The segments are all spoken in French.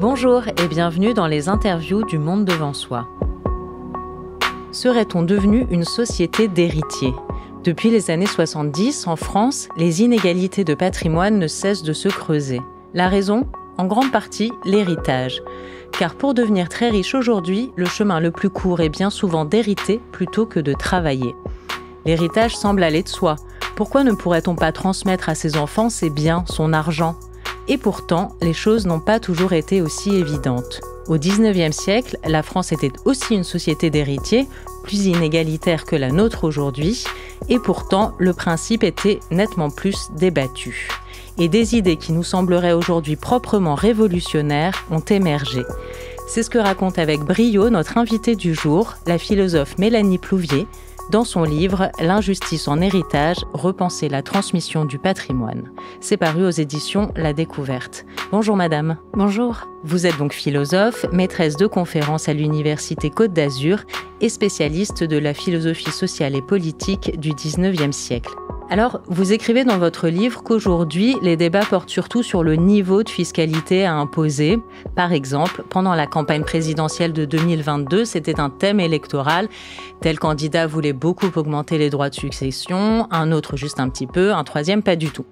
Bonjour et bienvenue dans les interviews du Monde devant soi. Serait-on devenu une société d'héritiers ? Depuis les années 70, en France, les inégalités de patrimoine ne cessent de se creuser. La raison ? En grande partie, l'héritage. Car pour devenir très riche aujourd'hui, le chemin le plus court est bien souvent d'hériter plutôt que de travailler. L'héritage semble aller de soi. Pourquoi ne pourrait-on pas transmettre à ses enfants ses biens, son argent ? Et pourtant, les choses n'ont pas toujours été aussi évidentes. Au XIXe siècle, la France était aussi une société d'héritiers, plus inégalitaire que la nôtre aujourd'hui, et pourtant, le principe était nettement plus débattu. Et des idées qui nous sembleraient aujourd'hui proprement révolutionnaires ont émergé. C'est ce que raconte avec brio notre invitée du jour, la philosophe Mélanie Plouvier, dans son livre « L'injustice en héritage, repenser la transmission du patrimoine ». C'est paru aux éditions La Découverte. Bonjour madame. Bonjour. Vous êtes donc philosophe, maîtresse de conférences à l'Université Côte d'Azur et spécialiste de la philosophie sociale et politique du XIXe siècle. Alors, vous écrivez dans votre livre qu'aujourd'hui, les débats portent surtout sur le niveau de fiscalité à imposer. Par exemple, pendant la campagne présidentielle de 2022, c'était un thème électoral. Tel candidat voulait beaucoup augmenter les droits de succession, un autre juste un petit peu, un troisième pas du tout.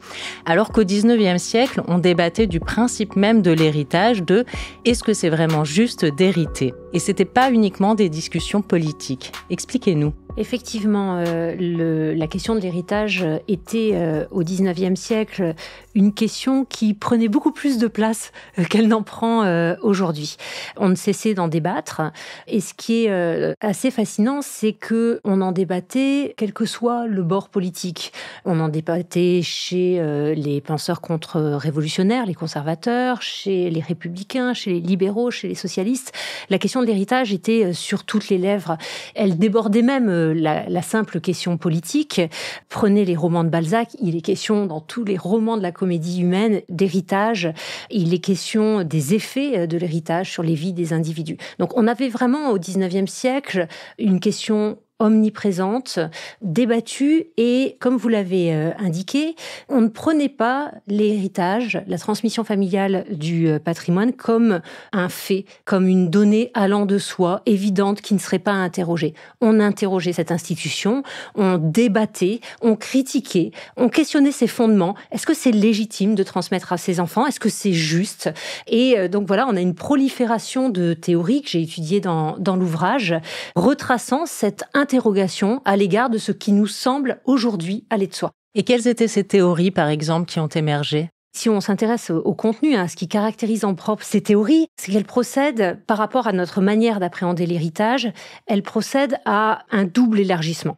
Alors qu'au XIXe siècle, on débattait du principe même de l'héritage, de est-ce que c'est vraiment juste d'hériter ? Et c'était pas uniquement des discussions politiques. Expliquez-nous. Effectivement, la question de l'héritage était au XIXe siècle une question qui prenait beaucoup plus de place qu'elle n'en prend aujourd'hui. On ne cessait d'en débattre et ce qui est assez fascinant, c'est que on en débattait quel que soit le bord politique. On en débattait chez les penseurs contre-révolutionnaires, les conservateurs, chez les républicains, chez les libéraux, chez les socialistes. La question de l'héritage était sur toutes les lèvres. Elle débordait même la simple question politique. Prenez les romans de Balzac, il est question dans tous les romans de la comédie humaine d'héritage, il est question des effets de l'héritage sur les vies des individus. Donc on avait vraiment au XIXe siècle une question omniprésente, débattue et, comme vous l'avez indiqué, on ne prenait pas l'héritage, la transmission familiale du patrimoine comme un fait, comme une donnée allant de soi, évidente, qui ne serait pas interrogée. On interrogeait cette institution, on débattait, on critiquait, on questionnait ses fondements. Est-ce que c'est légitime de transmettre à ses enfants ? Est-ce que c'est juste ? Et donc voilà, on a une prolifération de théories que j'ai étudiées dans l'ouvrage, retraçant cette interrogation à l'égard de ce qui nous semble aujourd'hui aller de soi. Et quelles étaient ces théories, par exemple, qui ont émergé ? Si on s'intéresse au contenu, à ce qui caractérise en propre ces théories, c'est qu'elles procèdent, par rapport à notre manière d'appréhender l'héritage, elles procèdent à un double élargissement.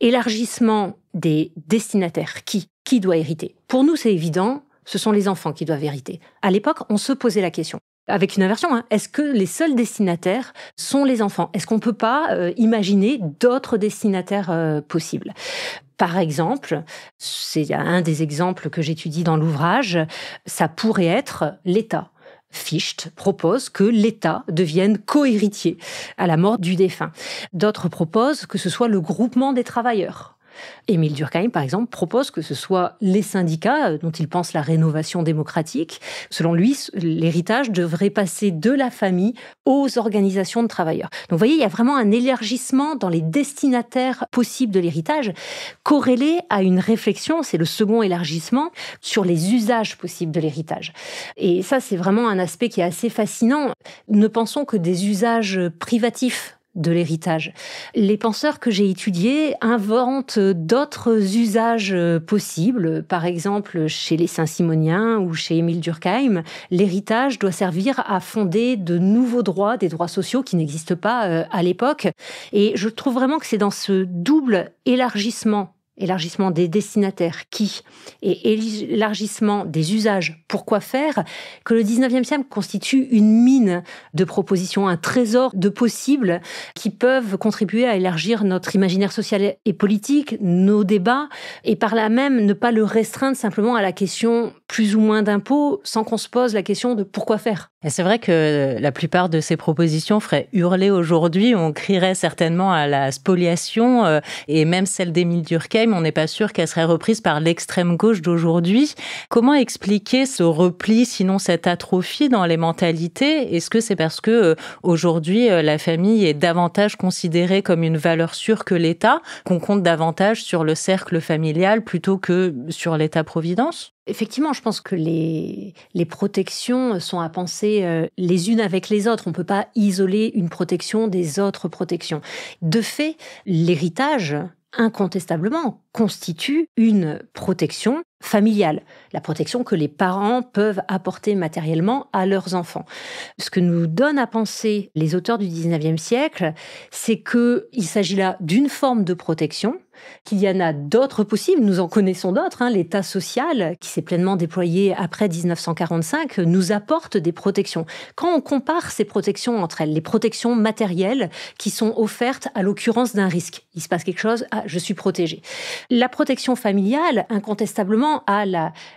Élargissement des destinataires. Qui doit hériter ? Pour nous, c'est évident, ce sont les enfants qui doivent hériter. À l'époque, on se posait la question. Avec une inversion, est-ce que les seuls destinataires sont les enfants ? Est-ce qu'on ne peut pas imaginer d'autres destinataires possibles ? Par exemple, c'est un des exemples que j'étudie dans l'ouvrage, ça pourrait être l'État. Fichte propose que l'État devienne co-héritier à la mort du défunt. D'autres proposent que ce soit le groupement des travailleurs. Émile Durkheim, par exemple, propose que ce soit les syndicats, dont il pense la rénovation démocratique. Selon lui, l'héritage devrait passer de la famille aux organisations de travailleurs. Donc, vous voyez, il y a vraiment un élargissement dans les destinataires possibles de l'héritage, corrélé à une réflexion, c'est le second élargissement, sur les usages possibles de l'héritage. Et ça, c'est vraiment un aspect qui est assez fascinant. Ne pensons que des usages privatifs de l'héritage. Les penseurs que j'ai étudiés inventent d'autres usages possibles. Par exemple, chez les Saint-Simoniens ou chez Émile Durkheim, l'héritage doit servir à fonder de nouveaux droits, des droits sociaux qui n'existent pas à l'époque. Et je trouve vraiment que c'est dans ce double élargissement des destinataires et élargissement des usages pourquoi faire, que le 19e siècle constitue une mine de propositions, un trésor de possibles qui peuvent contribuer à élargir notre imaginaire social et politique, nos débats, et par là même ne pas le restreindre simplement à la question plus ou moins d'impôts, sans qu'on se pose la question de pourquoi faire. Et c'est vrai que la plupart de ces propositions feraient hurler aujourd'hui. On crierait certainement à la spoliation et même celle d'Émile Durkheim, on n'est pas sûr qu'elle serait reprise par l'extrême gauche d'aujourd'hui. Comment expliquer ce repli, sinon cette atrophie dans les mentalités? Est-ce que c'est parce que aujourd'hui la famille est davantage considérée comme une valeur sûre que l'État, qu'on compte davantage sur le cercle familial plutôt que sur l'État-providence? Effectivement, je pense que les protections sont à penser les unes avec les autres. On ne peut pas isoler une protection des autres protections. De fait, l'héritage, incontestablement, constitue une protection familiale, la protection que les parents peuvent apporter matériellement à leurs enfants. Ce que nous donnent à penser les auteurs du 19e siècle, c'est qu'il s'agit là d'une forme de protection, qu'il y en a d'autres possibles, nous en connaissons d'autres, l'État social, qui s'est pleinement déployé après 1945, nous apporte des protections. Quand on compare ces protections entre elles, les protections matérielles qui sont offertes à l'occurrence d'un risque, il se passe quelque chose, je suis protégé. La protection familiale, incontestablement, a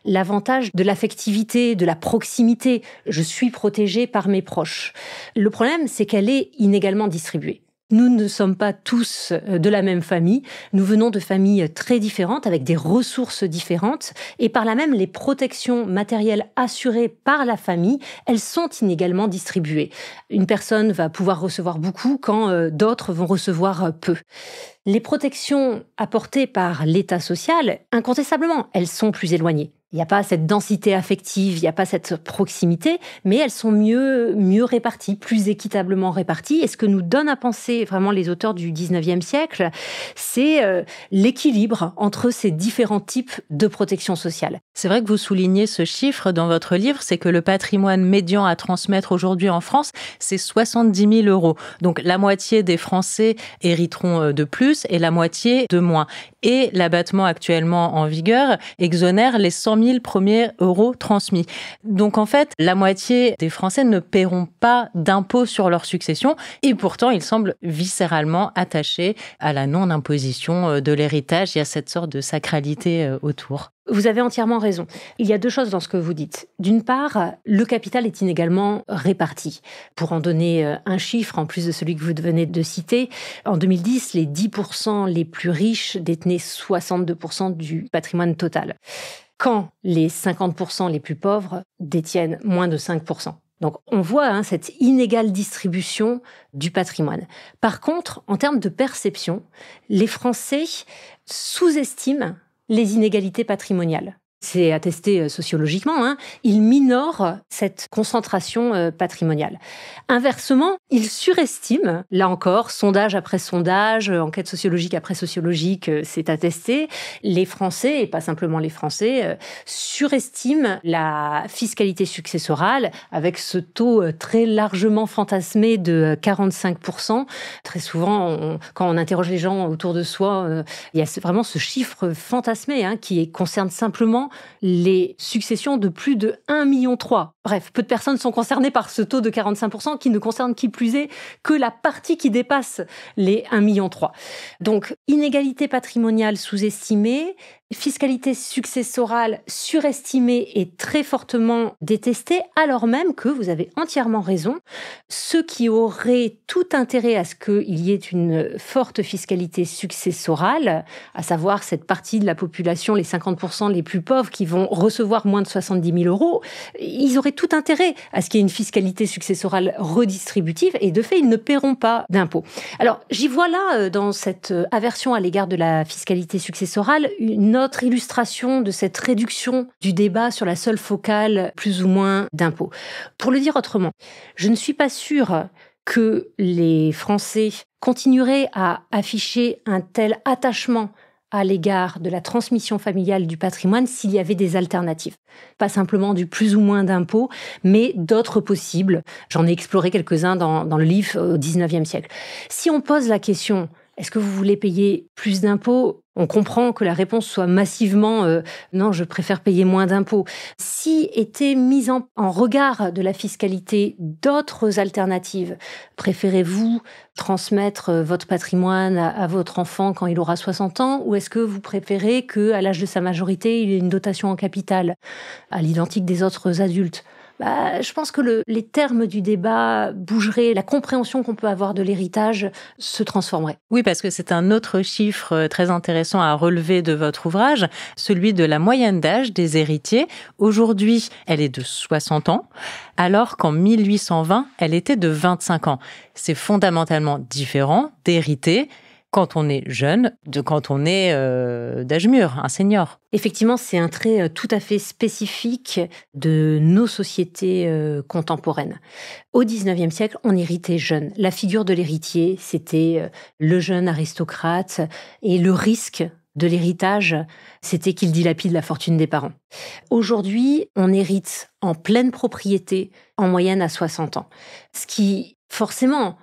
l'avantage de l'affectivité, de la proximité. Je suis protégé par mes proches. Le problème, c'est qu'elle est inégalement distribuée. Nous ne sommes pas tous de la même famille. Nous venons de familles très différentes, avec des ressources différentes. Et par là même, les protections matérielles assurées par la famille, elles sont inégalement distribuées. Une personne va pouvoir recevoir beaucoup quand d'autres vont recevoir peu. Les protections apportées par l'État social, incontestablement, elles sont plus éloignées. Il n'y a pas cette densité affective, il n'y a pas cette proximité, mais elles sont mieux réparties, plus équitablement réparties. Et ce que nous donnent à penser vraiment les auteurs du 19e siècle, c'est l'équilibre entre ces différents types de protection sociale. C'est vrai que vous soulignez ce chiffre dans votre livre, c'est que le patrimoine médian à transmettre aujourd'hui en France, c'est 70 000 euros. Donc la moitié des Français hériteront de plus et la moitié de moins. Et l'abattement actuellement en vigueur exonère les 100 000 premiers euros transmis. Donc en fait, la moitié des Français ne paieront pas d'impôts sur leur succession et pourtant ils semblent viscéralement attachés à la non-imposition de l'héritage. Il y a cette sorte de sacralité autour. Vous avez entièrement raison. Il y a deux choses dans ce que vous dites. D'une part, le capital est inégalement réparti. Pour en donner un chiffre, en plus de celui que vous venez de citer, en 2010, les 10% les plus riches détenaient 62% du patrimoine total, quand les 50% les plus pauvres détiennent moins de 5%. Donc on voit cette inégale distribution du patrimoine. Par contre, en termes de perception, les Français sous-estiment les inégalités patrimoniales. C'est attesté sociologiquement, ils minorent cette concentration patrimoniale. Inversement, ils surestiment, là encore, sondage après sondage, enquête sociologique après sociologique, c'est attesté, les Français, et pas simplement les Français, surestiment la fiscalité successorale avec ce taux très largement fantasmé de 45%. Très souvent, quand on interroge les gens autour de soi, il y a vraiment ce chiffre fantasmé qui concerne simplement les successions de plus de 1,3 million. Bref, peu de personnes sont concernées par ce taux de 45% qui ne concerne qui plus est que la partie qui dépasse les 1,3 million. Donc, inégalité patrimoniale sous-estimée, fiscalité successorale surestimée et très fortement détestée, alors même que, vous avez entièrement raison, ceux qui auraient tout intérêt à ce qu'il y ait une forte fiscalité successorale, à savoir cette partie de la population, les 50% les plus pauvres qui vont recevoir moins de 70 000 euros, ils auraient tout intérêt à ce qu'il y ait une fiscalité successorale redistributive et de fait, ils ne paieront pas d'impôts. Alors, j'y vois là, dans cette aversion à l'égard de la fiscalité successorale, une autre illustration de cette réduction du débat sur la seule focale plus ou moins d'impôts. Pour le dire autrement, je ne suis pas sûre que les Français continueraient à afficher un tel attachement à l'égard de la transmission familiale du patrimoine s'il y avait des alternatives. Pas simplement du plus ou moins d'impôts, mais d'autres possibles. J'en ai exploré quelques-uns dans le livre au 19e siècle. Si on pose la question, est-ce que vous voulez payer plus d'impôts ? On comprend que la réponse soit massivement non, je préfère payer moins d'impôts. Si étaient mises en regard de la fiscalité d'autres alternatives, préférez-vous transmettre votre patrimoine à votre enfant quand il aura 60 ans, ou est-ce que vous préférez qu'à l'âge de sa majorité, il ait une dotation en capital, à l'identique des autres adultes ? Je pense que les termes du débat bougeraient, la compréhension qu'on peut avoir de l'héritage se transformerait. Oui, parce que c'est un autre chiffre très intéressant à relever de votre ouvrage, celui de la moyenne d'âge des héritiers. Aujourd'hui, elle est de 60 ans, alors qu'en 1820, elle était de 25 ans. C'est fondamentalement différent d'hériter quand on est jeune, de quand on est d'âge mûr, un senior. Effectivement, c'est un trait tout à fait spécifique de nos sociétés contemporaines. Au XIXe siècle, on héritait jeune. La figure de l'héritier, c'était le jeune aristocrate, et le risque de l'héritage, c'était qu'il dilapide la fortune des parents. Aujourd'hui, on hérite en pleine propriété, en moyenne à 60 ans. Ce qui, forcément,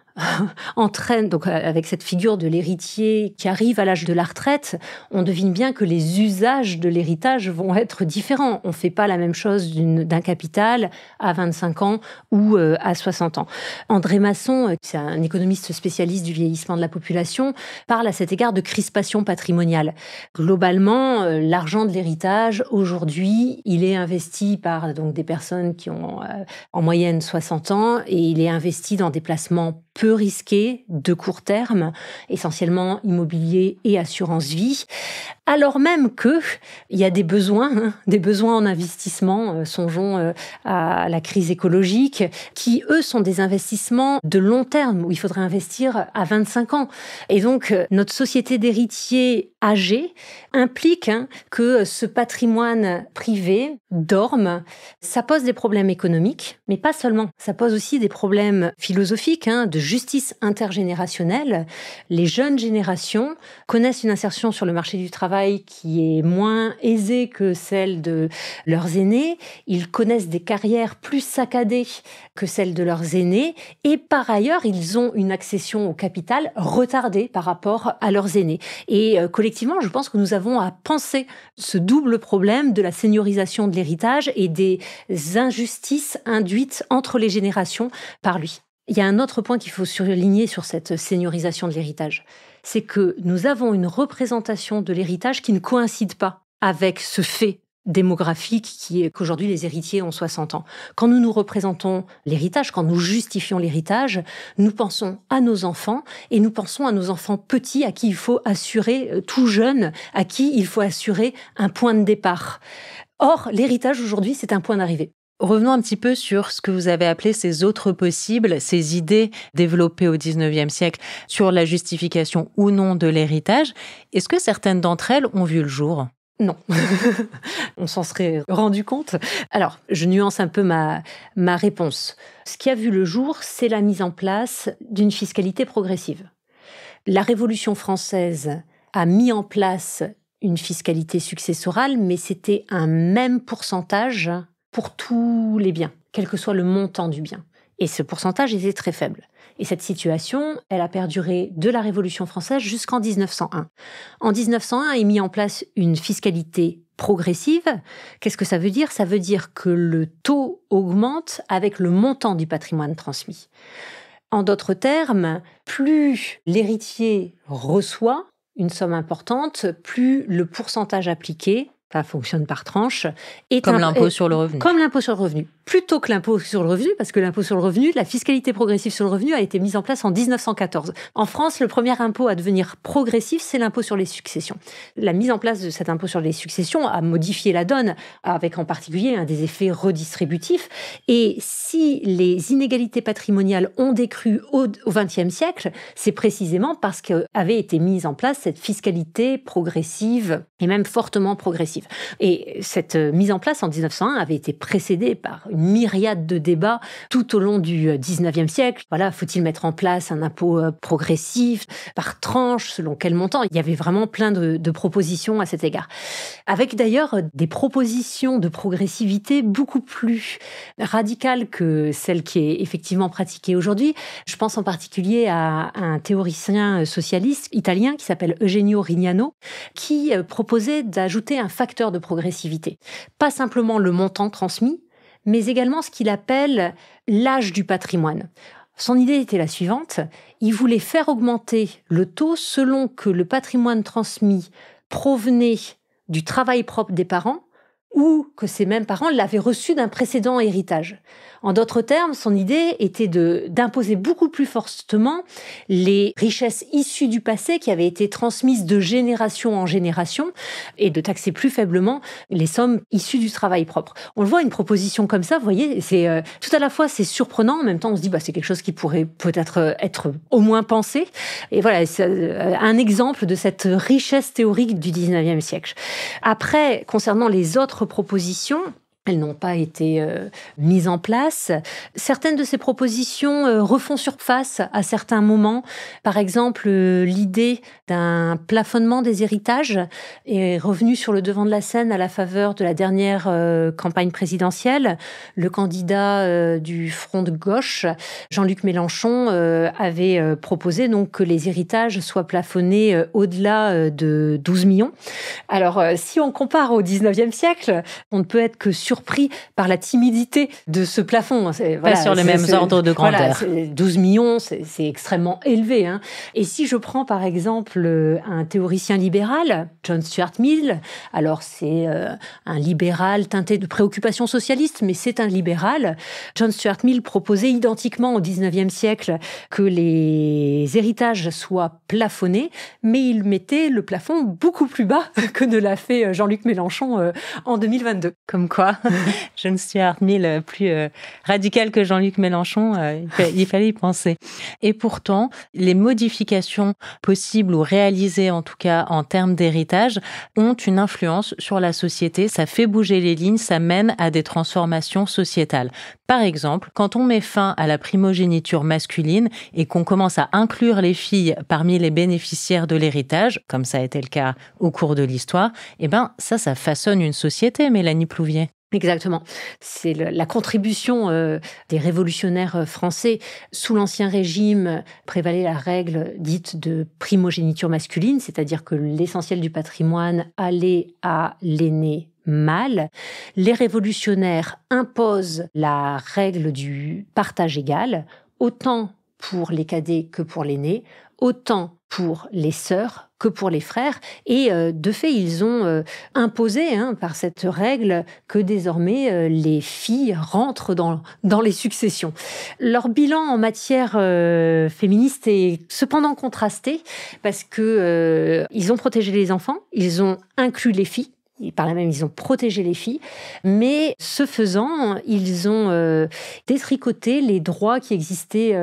entraîne, donc avec cette figure de l'héritier qui arrive à l'âge de la retraite, on devine bien que les usages de l'héritage vont être différents. On ne fait pas la même chose d'un capital à 25 ans ou à 60 ans. André Masson, c'est un économiste spécialiste du vieillissement de la population, parle à cet égard de crispation patrimoniale. Globalement, l'argent de l'héritage, aujourd'hui, il est investi par donc des personnes qui ont en moyenne 60 ans et il est investi dans des placements peu risqués, de court terme, essentiellement immobilier et assurance vie, alors même que il y a des besoins en investissement, songeons à la crise écologique, qui eux sont des investissements de long terme, où il faudrait investir à 25 ans. Et donc, notre société d'héritiers âgés implique que ce patrimoine privé dorme. Ça pose des problèmes économiques, mais pas seulement. Ça pose aussi des problèmes philosophiques, de justice intergénérationnelle. Les jeunes générations connaissent une insertion sur le marché du travail qui est moins aisée que celle de leurs aînés. Ils connaissent des carrières plus saccadées que celles de leurs aînés. Et par ailleurs, ils ont une accession au capital retardée par rapport à leurs aînés. Et collectivement, je pense que nous avons à penser ce double problème de la seniorisation de l'héritage et des injustices induites entre les générations par lui. Il y a un autre point qu'il faut surligner sur cette seniorisation de l'héritage, c'est que nous avons une représentation de l'héritage qui ne coïncide pas avec ce fait démographique qui est qu'aujourd'hui les héritiers ont 60 ans. Quand nous nous représentons l'héritage, quand nous justifions l'héritage, nous pensons à nos enfants et nous pensons à nos enfants petits à qui il faut assurer, tout jeune, à qui il faut assurer un point de départ. Or, l'héritage aujourd'hui, c'est un point d'arrivée. Revenons un petit peu sur ce que vous avez appelé ces autres possibles, ces idées développées au XIXe siècle sur la justification ou non de l'héritage. Est-ce que certaines d'entre elles ont vu le jour ? Non, on s'en serait rendu compte. Alors, je nuance un peu ma réponse. Ce qui a vu le jour, c'est la mise en place d'une fiscalité progressive. La Révolution française a mis en place une fiscalité successorale, mais c'était un même pourcentage pour tous les biens, quel que soit le montant du bien. Et ce pourcentage était très faible. Et cette situation, elle a perduré de la Révolution française jusqu'en 1901. En 1901 est mis en place une fiscalité progressive. Qu'est-ce que ça veut dire ? Ça veut dire que le taux augmente avec le montant du patrimoine transmis. En d'autres termes, plus l'héritier reçoit une somme importante, plus le pourcentage appliqué, ça fonctionne par tranche. Comme l'impôt sur le revenu. Comme l'impôt sur le revenu. Plutôt que l'impôt sur le revenu, parce que l'impôt sur le revenu, la fiscalité progressive sur le revenu a été mise en place en 1914. En France, le premier impôt à devenir progressif, c'est l'impôt sur les successions. La mise en place de cet impôt sur les successions a modifié la donne, avec en particulier des effets redistributifs. Et si les inégalités patrimoniales ont décru au XXe siècle, c'est précisément parce qu'avait été mise en place cette fiscalité progressive, et même fortement progressive. Et cette mise en place en 1901 avait été précédée par une myriade de débats tout au long du XIXe siècle. Voilà, faut-il mettre en place un impôt progressif par tranche, selon quel montant ? Il y avait vraiment plein de propositions à cet égard. Avec d'ailleurs des propositions de progressivité beaucoup plus radicales que celles qui est effectivement pratiquée aujourd'hui. Je pense en particulier à un théoricien socialiste italien qui s'appelle Eugenio Rignano, qui proposait d'ajouter un facteur de progressivité. Pas simplement le montant transmis, mais également ce qu'il appelle l'âge du patrimoine. Son idée était la suivante, il voulait faire augmenter le taux selon que le patrimoine transmis provenait du travail propre des parents ou que ses mêmes parents l'avaient reçu d'un précédent héritage. En d'autres termes, son idée était d'imposer beaucoup plus fortement les richesses issues du passé qui avaient été transmises de génération en génération et de taxer plus faiblement les sommes issues du travail propre. On le voit, une proposition comme ça, vous voyez, c'est tout à la fois c'est surprenant, en même temps on se dit c'est quelque chose qui pourrait peut-être être au moins pensé. Et voilà, c'est un exemple de cette richesse théorique du 19e siècle. Après, concernant les autres propositions, elles n'ont pas été mises en place. Certaines de ces propositions refont surface à certains moments. Par exemple, l'idée d'un plafonnement des héritages est revenue sur le devant de la scène à la faveur de la dernière campagne présidentielle. Le candidat du Front de gauche, Jean-Luc Mélenchon, avait proposé donc que les héritages soient plafonnés au-delà de 12 millions. Alors, si on compare au 19e siècle, on ne peut être que surpris par la timidité de ce plafond. Pas sur les mêmes ordres de grandeur. Voilà, 12 millions, c'est extrêmement élevé. Et si je prends par exemple un théoricien libéral, John Stuart Mill, alors c'est un libéral teinté de préoccupations socialistes, mais c'est un libéral. John Stuart Mill proposait identiquement au 19e siècle que les héritages soient plafonnés, mais il mettait le plafond beaucoup plus bas que ne l'a fait Jean-Luc Mélenchon en 2022. Comme quoi, John Stuart Mill, plus radical que Jean-Luc Mélenchon, il fallait y penser. Et pourtant, les modifications possibles ou réalisées, en tout cas en termes d'héritage, ont une influence sur la société. Ça fait bouger les lignes, ça mène à des transformations sociétales. Par exemple, quand on met fin à la primogéniture masculine et qu'on commence à inclure les filles parmi les bénéficiaires de l'héritage, comme ça a été le cas au cours de l'histoire, ça façonne une société, Mélanie Plouvier. Exactement. C'est la contribution des révolutionnaires français. Sous l'Ancien Régime, prévalait la règle dite de primogéniture masculine, c'est-à-dire que l'essentiel du patrimoine allait à l'aîné mâle. Les révolutionnaires imposent la règle du partage égal, autant pour les cadets que pour l'aîné, autant pour les sœurs que pour les frères. Et de fait, ils ont imposé par cette règle que désormais les filles rentrent dans les successions. Leur bilan en matière féministe est cependant contrasté parce que ils ont protégé les enfants, ils ont inclus les filles. Par là même, ils ont protégé les filles, mais ce faisant, ils ont détricoté les droits qui existaient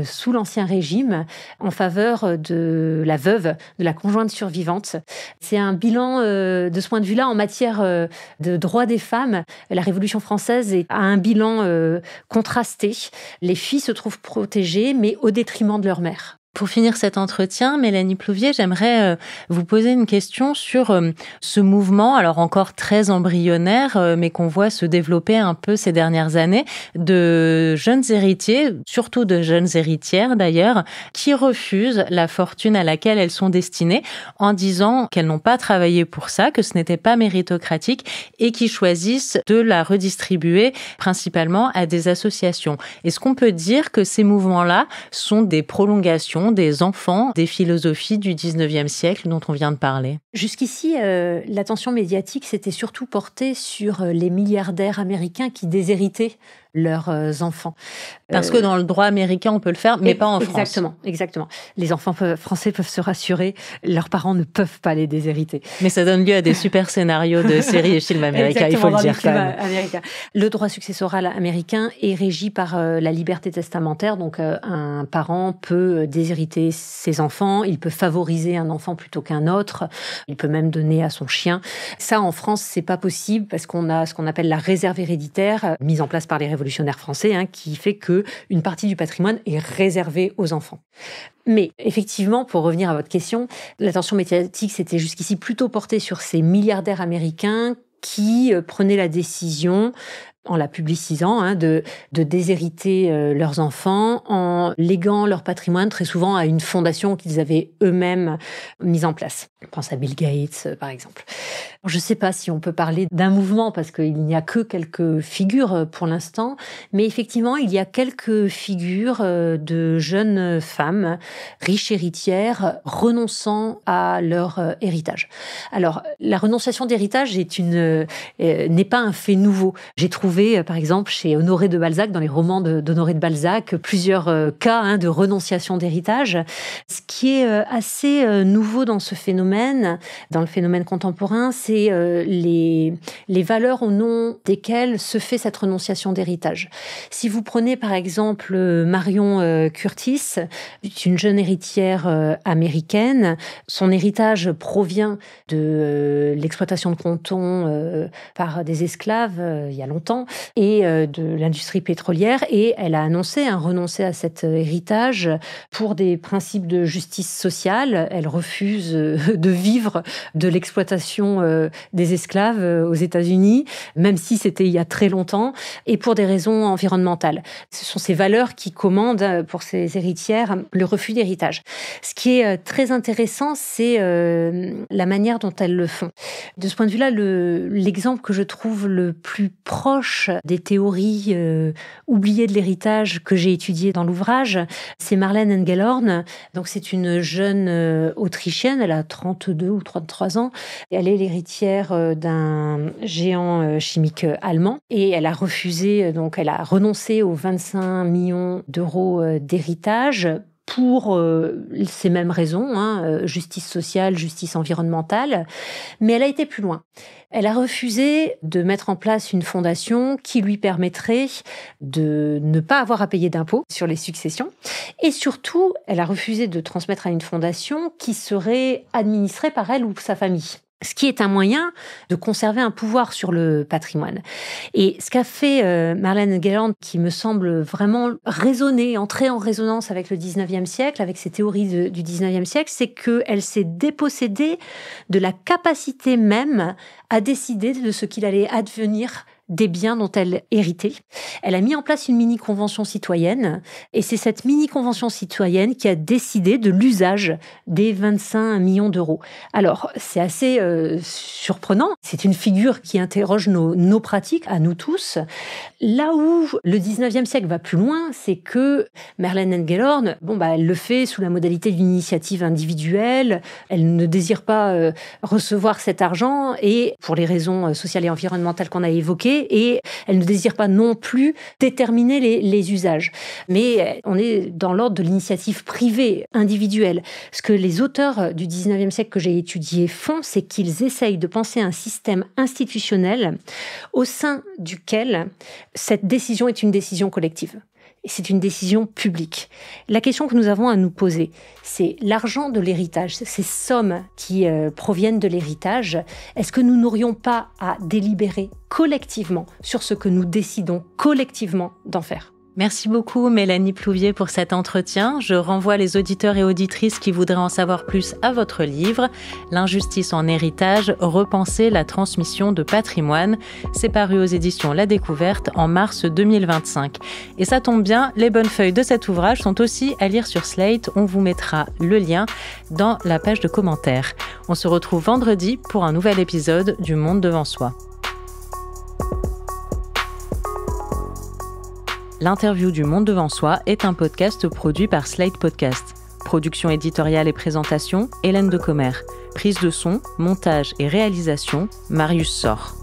sous l'Ancien Régime en faveur de la veuve, de la conjointe survivante. C'est un bilan de ce point de vue-là en matière de droits des femmes. La Révolution française a un bilan contrasté. Les filles se trouvent protégées, mais au détriment de leur mère. Pour finir cet entretien, Mélanie Plouvier, j'aimerais vous poser une question sur ce mouvement, alors encore très embryonnaire, mais qu'on voit se développer un peu ces dernières années, de jeunes héritiers, surtout de jeunes héritières d'ailleurs, qui refusent la fortune à laquelle elles sont destinées en disant qu'elles n'ont pas travaillé pour ça, que ce n'était pas méritocratique et qui choisissent de la redistribuer principalement à des associations. Est-ce qu'on peut dire que ces mouvements-là sont des prolongations des enfants, des philosophies du 19e siècle dont on vient de parler? Jusqu'ici, l'attention médiatique s'était surtout portée sur les milliardaires américains qui déshéritaient leurs enfants. Parce que dans le droit américain, on peut le faire, mais pas en France. Exactement. Les enfants français peuvent se rassurer, leurs parents ne peuvent pas les déshériter. Mais ça donne lieu à des super scénarios de séries et films américains, il faut le dire quand même. Le droit successoral américain est régi par la liberté testamentaire, donc un parent peut déshériter ses enfants, il peut favoriser un enfant plutôt qu'un autre, il peut même donner à son chien. Ça, en France, c'est pas possible parce qu'on a ce qu'on appelle la réserve héréditaire, mise en place par les révolutionnaires français, qui fait que une partie du patrimoine est réservée aux enfants. Mais effectivement, pour revenir à votre question, l'attention médiatique s'était jusqu'ici plutôt portée sur ces milliardaires américains qui prenaient la décision, en la publicisant, de déshériter leurs enfants en léguant leur patrimoine très souvent à une fondation qu'ils avaient eux-mêmes mise en place. Je pense à Bill Gates, par exemple. Je ne sais pas si on peut parler d'un mouvement parce qu'il n'y a que quelques figures pour l'instant, mais effectivement, il y a quelques figures de jeunes femmes riches héritières renonçant à leur héritage. Alors, la renonciation d'héritage n'est pas un fait nouveau. J'ai trouvé, par exemple, chez Honoré de Balzac, dans les romans d'Honoré de Balzac, plusieurs cas de renonciation d'héritage. Ce qui est assez nouveau dans ce phénomène, dans le phénomène contemporain, c'est les valeurs au nom desquelles se fait cette renonciation d'héritage. Si vous prenez par exemple Marion Curtis, une jeune héritière américaine, son héritage provient de l'exploitation de coton par des esclaves il y a longtemps et de l'industrie pétrolière, et elle a annoncé renoncer à cet héritage pour des principes de justice sociale. Elle refuse de vivre de l'exploitation des esclaves aux États-Unis, même si c'était il y a très longtemps, et pour des raisons environnementales. Ce sont ces valeurs qui commandent pour ces héritières le refus d'héritage. Ce qui est très intéressant, c'est la manière dont elles le font. De ce point de vue-là, l'exemple que je trouve le plus proche des théories oubliées de l'héritage que j'ai étudiées dans l'ouvrage, c'est Marlene Engelhorn. Donc c'est une jeune Autrichienne, elle a 32 ou 33 ans, et elle est l'héritière d'un géant chimique allemand, et elle a refusé, donc elle a renoncé aux 25 millions d'euros d'héritage pour ces mêmes raisons, justice sociale, justice environnementale, mais elle a été plus loin. Elle a refusé de mettre en place une fondation qui lui permettrait de ne pas avoir à payer d'impôts sur les successions, et surtout, elle a refusé de transmettre à une fondation qui serait administrée par elle ou sa famille. Ce qui est un moyen de conserver un pouvoir sur le patrimoine. Et ce qu'a fait Marlene Engelhorn, qui me semble vraiment entrer en résonance avec le 19e siècle, avec ses théories du 19e siècle, c'est qu'elle s'est dépossédée de la capacité même à décider de ce qu'il allait advenir des biens dont elle héritait. Elle a mis en place une mini-convention citoyenne, et c'est cette mini-convention citoyenne qui a décidé de l'usage des 25 millions d'euros. Alors, c'est assez surprenant. C'est une figure qui interroge nos pratiques, à nous tous. Là où le 19e siècle va plus loin, c'est que Marlene Engelhorn, elle le fait sous la modalité d'une initiative individuelle. Elle ne désire pas recevoir cet argent, et pour les raisons sociales et environnementales qu'on a évoquées, et elle ne désire pas non plus déterminer les usages. Mais on est dans l'ordre de l'initiative privée, individuelle. Ce que les auteurs du 19e siècle que j'ai étudiés font, c'est qu'ils essayent de penser un système institutionnel au sein duquel cette décision est une décision collective. Et c'est une décision publique. La question que nous avons à nous poser, c'est l'argent de l'héritage, ces sommes qui proviennent de l'héritage. Est-ce que nous n'aurions pas à délibérer collectivement sur ce que nous décidons collectivement d'en faire ? Merci beaucoup Mélanie Plouvier pour cet entretien. Je renvoie les auditeurs et auditrices qui voudraient en savoir plus à votre livre « L'injustice en héritage, repenser la transmission de patrimoine ». C'est paru aux éditions La Découverte en mars 2025. Et ça tombe bien, les bonnes feuilles de cet ouvrage sont aussi à lire sur Slate. On vous mettra le lien dans la page de commentaires. On se retrouve vendredi pour un nouvel épisode du Monde devant soi. L'interview du Monde devant soi est un podcast produit par Slate Podcast. Production éditoriale et présentation, Hélène Decomer. Prise de son, montage et réalisation, Marius Sor.